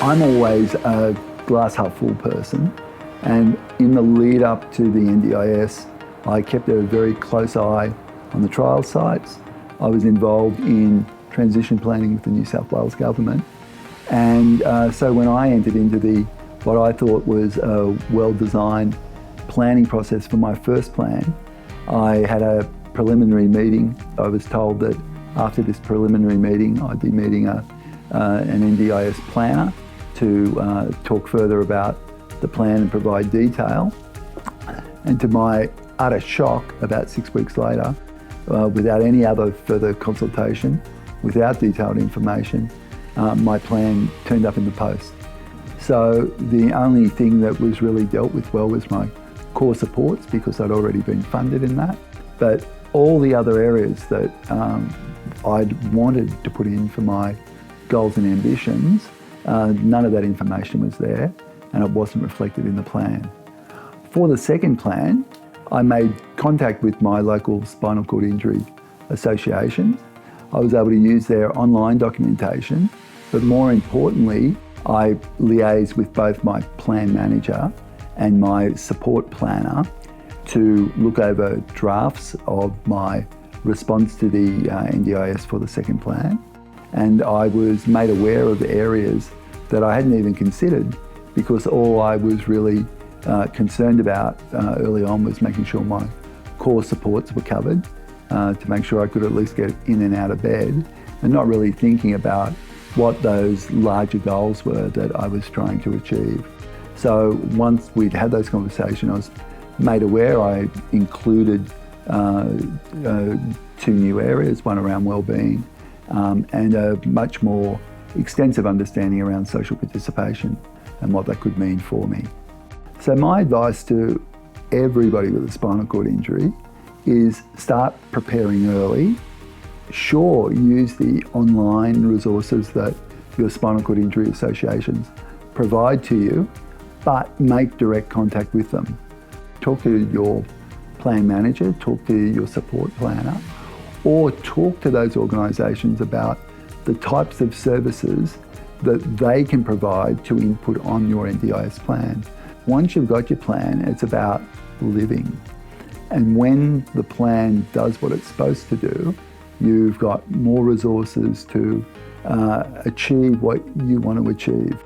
I'm always a glass half full person, and in the lead up to the NDIS, I kept a very close eye on the trial sites. I was involved in transition planning with the New South Wales government, and so when I entered into what I thought was a well-designed planning process for my first plan, I had a preliminary meeting. I was told that after this preliminary meeting, I'd be meeting an NDIS planner to talk further about the plan and provide detail. And to my utter shock, about 6 weeks later, without any other further consultation, without detailed information, my plan turned up in the post. So the only thing that was really dealt with well was my core supports, because I'd already been funded in that. But all the other areas that I'd wanted to put in for my goals and ambitions, none of that information was there, and it wasn't reflected in the plan. For the second plan, I made contact with my local spinal cord injury associations. I was able to use their online documentation, but more importantly, I liaised with both my plan manager and my support planner to look over drafts of my response to the NDIS for the second plan. And I was made aware of areas that I hadn't even considered, because all I was really concerned about early on was making sure my core supports were covered, to make sure I could at least get in and out of bed, and not really thinking about what those larger goals were that I was trying to achieve. So once we'd had those conversations, I was made aware. I included 2 new areas, one around wellbeing, and a much more extensive understanding around social participation and what that could mean for me. So my advice to everybody with a spinal cord injury is start preparing early. Sure, use the online resources that your spinal cord injury associations provide to you, but make direct contact with them. Talk to your plan manager, talk to your support planner, or talk to those organisations about the types of services that they can provide to input on your NDIS plan. Once you've got your plan, it's about living. And when the plan does what it's supposed to do, you've got more resources to achieve what you want to achieve.